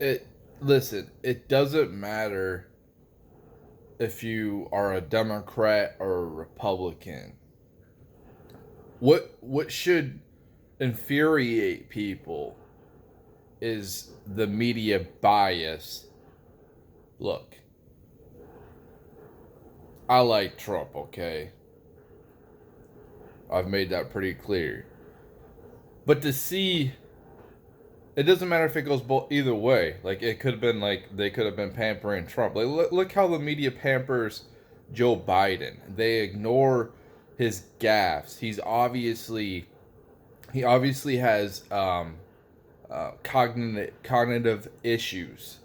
it listen, it doesn't matter if you are a Democrat or a Republican. What should infuriate people is the media bias. Look, I like Trump, okay? I've made that pretty clear. But to see, it doesn't matter if it goes both either way. Like it could have been like they could have been pampering Trump. Like look how the media pampers Joe Biden. They ignore his gaffes. He obviously has cognitive issues.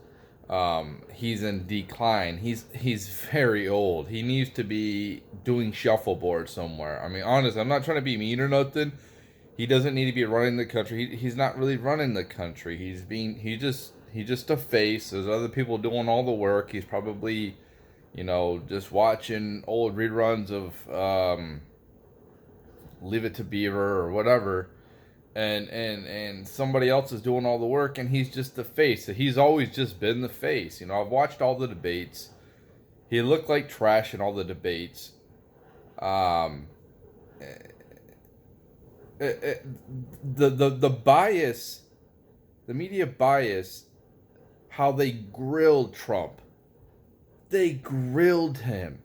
He's in decline. He's very old. He needs to be doing shuffleboard somewhere. I mean, honestly, I'm not trying to be mean or nothing. He doesn't need to be running the country. He's not really running the country. He's just a face. There's other people doing all the work. He's probably, just watching old reruns of Leave It to Beaver or whatever, and somebody else is doing all the work, and he's just the face. He's always just been the face. I've watched all the debates. He looked like trash in all the debates. Um, the bias, the media bias, how they grilled Trump. They grilled him.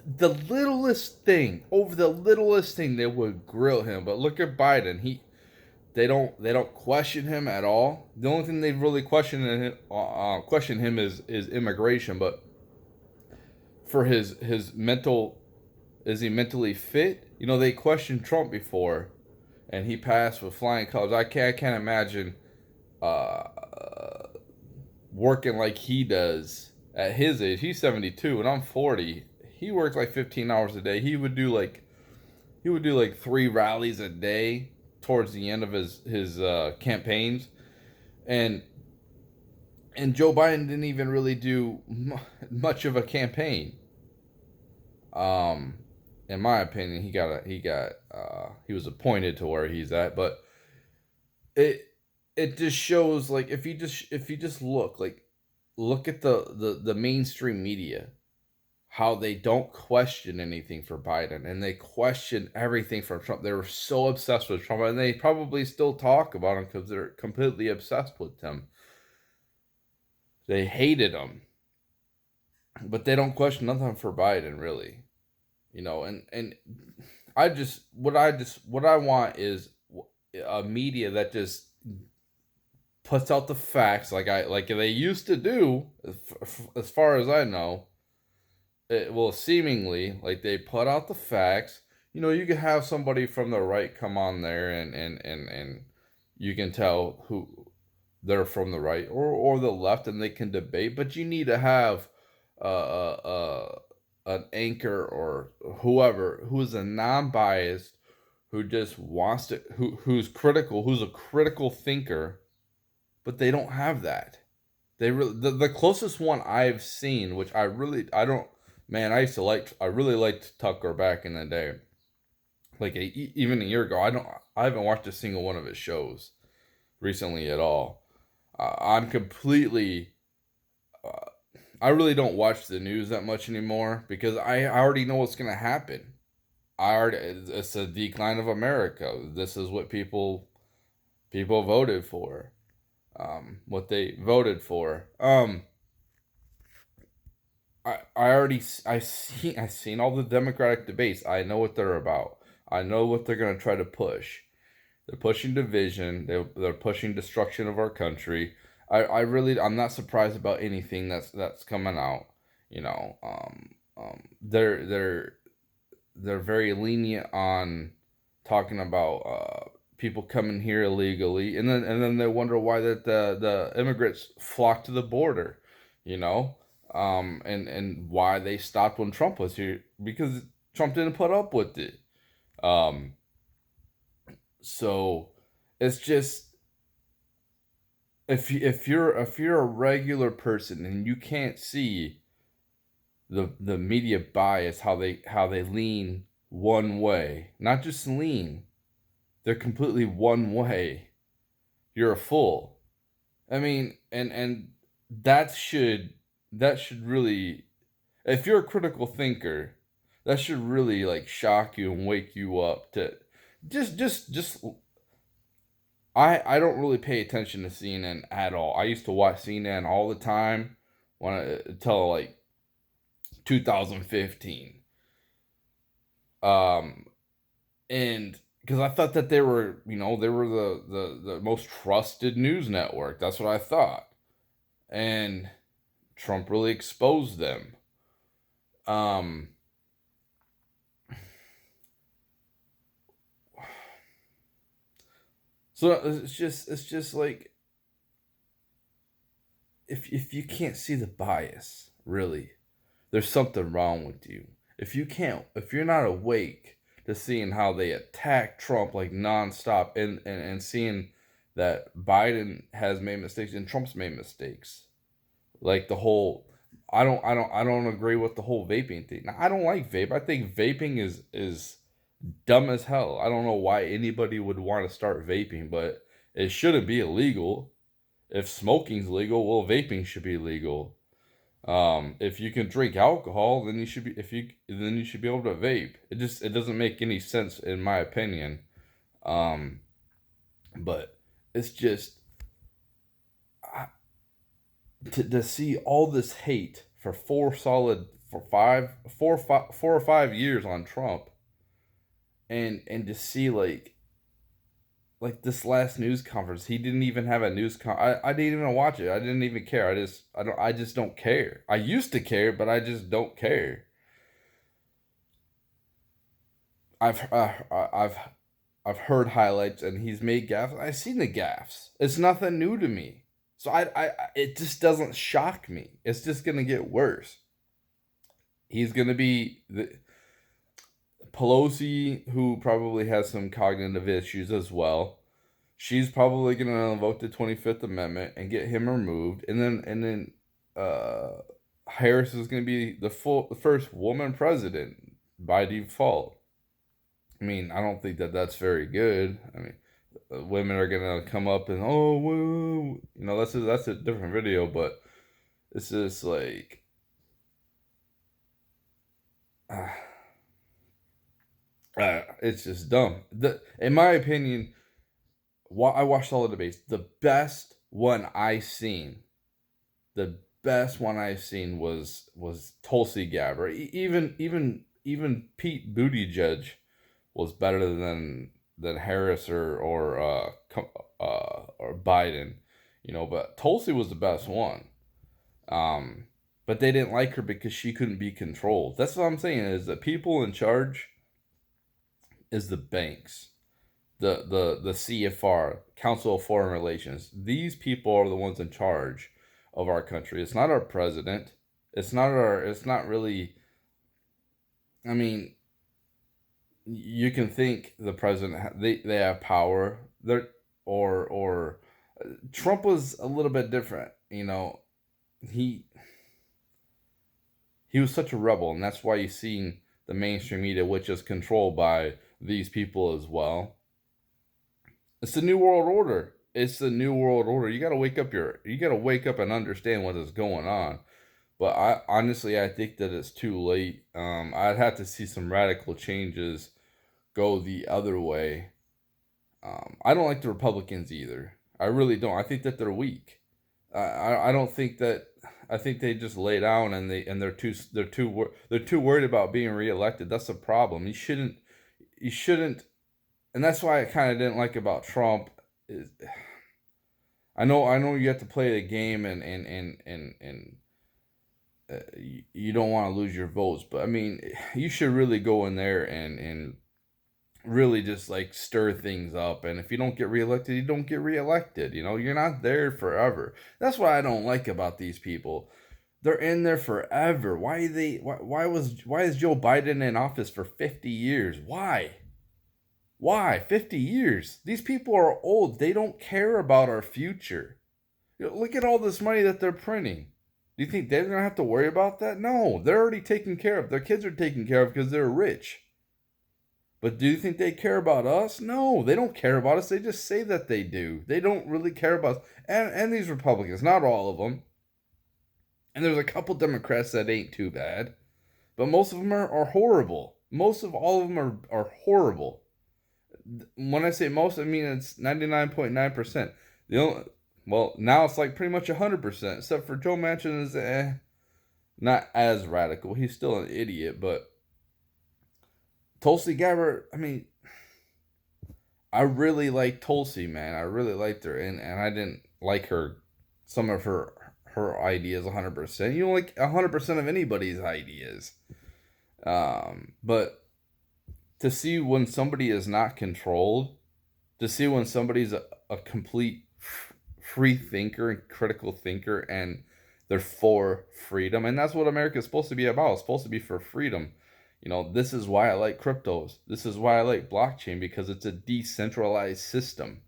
The littlest thing, over the littlest thing, they would grill him. But look at Biden. They don't question him at all. The only thing they really question him is immigration. But for his mental, is he mentally fit? They questioned Trump before, and he passed with flying colors. I can't imagine uh, working like he does at his age. He's 72 and I'm 40. He works like 15 hours a day. He would do like 3 rallies a day towards the end of his campaigns, and Joe Biden didn't even really do much of a campaign. Um, in my opinion, he was appointed to where he's at, but it it just shows, like, if you just look at the mainstream media, how they don't question anything for Biden, and they question everything from Trump. They were so obsessed with Trump, and they probably still talk about him because they're completely obsessed with him. They hated him, but they don't question nothing for Biden, really. And what I want is a media that just puts out the facts like they used to do, as far as I know. Well, seemingly, like, they put out the facts. You can have somebody from the right come on there, and you can tell who they're from the right or the left, and they can debate. But you need to have an anchor or whoever who is a non-biased, who just wants to who's critical, who's a critical thinker. But they don't have that. The closest one I've seen, which I don't, man, I really liked Tucker back in the day, like even a year ago. I haven't watched a single one of his shows recently at all. I'm completely I really don't watch the news that much anymore because I already know what's gonna happen. It's a decline of America. This is what people voted for. What they voted for. I already I seen all the Democratic debates. I know what they're about. I know what they're gonna try to push. They're pushing division. They're pushing destruction of our country. I'm not surprised about anything that's coming out. They're very lenient on talking about people coming here illegally, and then they wonder why that the immigrants flock to the border. You know, and why they stopped when Trump was here, because Trump didn't put up with it. Um, so it's just, if you're a regular person and you can't see the media bias, how they lean one way, not just lean, they're completely one way. You're a fool. I mean, and that should that should really, if you're a critical thinker, that should really like shock you and wake you up to just I don't really pay attention to CNN at all. I used to watch CNN all the time when until like 2015. Um and because I thought that they were, they were the most trusted news network. That's what I thought. And Trump really exposed them. Um so it's just like, if you can't see the bias, really, there's something wrong with you. If you're not awake to seeing how they attack Trump like nonstop, and seeing that Biden has made mistakes and Trump's made mistakes. Like the whole, I don't agree with the whole vaping thing. Now, I don't like vape. I think vaping is dumb as hell. I don't know why anybody would want to start vaping, but it shouldn't be illegal. If smoking's legal, well, vaping should be legal. If you can drink alcohol, then you should be able to vape. It doesn't make any sense in my opinion. Um, but it's just, I, to see all this hate for 4 or 5 years on Trump, and to see like this last news conference, he didn't even have a I didn't even watch it. I didn't even care. I just don't care. I used to care, but I just don't care. I've uh, I've I've heard highlights, and he's made gaffes. I've seen the gaffes. It's nothing new to me. So it just doesn't shock me. It's just gonna get worse. He's gonna be the Pelosi, who probably has some cognitive issues as well. She's probably going to invoke the 25th Amendment and get him removed, and then uh, Harris is going to be the first woman president by default. I mean, I don't think that that's very good. I mean, women are going to come up and, oh, woo, that's a different video, but it's just like, uh, it's just dumb. In my opinion, I watched all the debates. The best one I've seen was Tulsi Gabbard. Even Pete Buttigieg was better than Harris or Biden, But Tulsi was the best one. But they didn't like her because she couldn't be controlled. That's what I'm saying, is the people in charge is the banks, the CFR, Council of Foreign Relations. These people are the ones in charge of our country. It's not our president. It's not really. I mean, you can think the president, they have power. Or Trump was a little bit different. He he was such a rebel, and that's why you've seen the mainstream media, which is controlled by these people as well. It's the new world order. It's the new world order. You gotta wake up and understand what is going on. But I think that it's too late. I'd have to see some radical changes go the other way. I don't like the Republicans either. I really don't. I think that they're weak. I don't think that. I think they just lay down, they're too worried about being reelected. That's the problem. You shouldn't, and that's why I kind of didn't like about Trump. Is, I know you have to play the game, and you don't want to lose your votes, but I mean, you should really go in there and really just like stir things up. And if you don't get reelected, you don't get reelected. You're not there forever. That's what I don't like about these people. They're in there forever. Why is Joe Biden in office for 50 years? Why 50 years? These people are old. They don't care about our future. Look at all this money that they're printing. Do you think they're going to have to worry about that? No, they're already taken care of. Their kids are taken care of because they're rich. But do you think they care about us? No, they don't care about us. They just say that they do. They don't really care about us. And these Republicans, not all of them. And there's a couple Democrats that ain't too bad, but most of them are horrible. Most of all of them are horrible. When I say most, I mean it's 99.9%. The only, well, now it's like pretty much 100%, except for Joe Manchin is not as radical. He's still an idiot, but Tulsi Gabbard, I mean, I really like Tulsi, man. I really liked her, and I didn't like some of her ideas 100%. You don't like 100% of anybody's ideas. But to see when somebody is not controlled, to see when somebody's a complete free thinker and critical thinker, and they're for freedom, and that's what America is supposed to be about. It's supposed to be for freedom. This is why I like cryptos. This is why I like blockchain, because it's a decentralized system.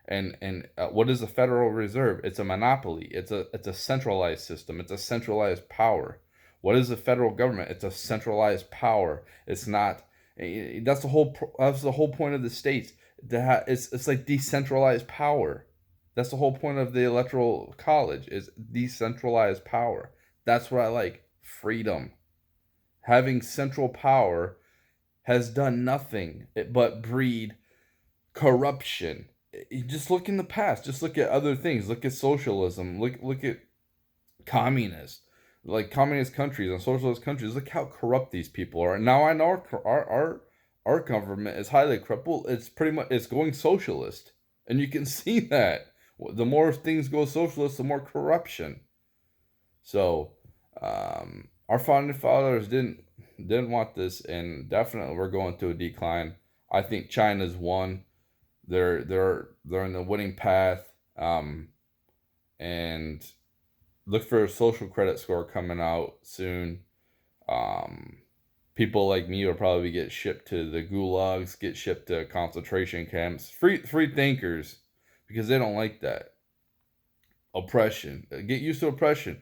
And what is the Federal Reserve? It's a monopoly. It's a centralized system. It's a centralized power. What is the federal government? It's a centralized power. It's not. That's the whole point of the states. It's like decentralized power. That's the whole point of the electoral college, is decentralized power. That's what I like. Freedom. Having central power has done nothing but breed corruption. You just look in the past. Just look at other things. Look at socialism. Look at communists, like communist countries and socialist countries. Look how corrupt these people are. Now I know our government is highly corrupt. Well, it's going socialist, and you can see that. The more things go socialist, the more corruption. So, our founding fathers didn't want this, and definitely we're going through a decline. I think China's won. They're in the winning path. And look for a social credit score coming out soon. People like me will probably get shipped to the gulags, get shipped to concentration camps. Free thinkers, because they don't like that oppression. Get used to oppression.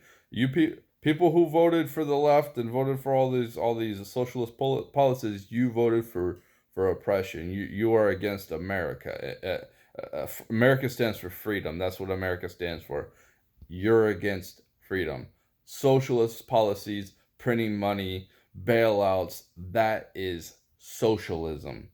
People who voted for the left and voted for all these socialist policies, you voted for oppression. You are against America. America stands for freedom. That's what America stands for. You're against freedom. Socialist policies, printing money, bailouts, that is socialism.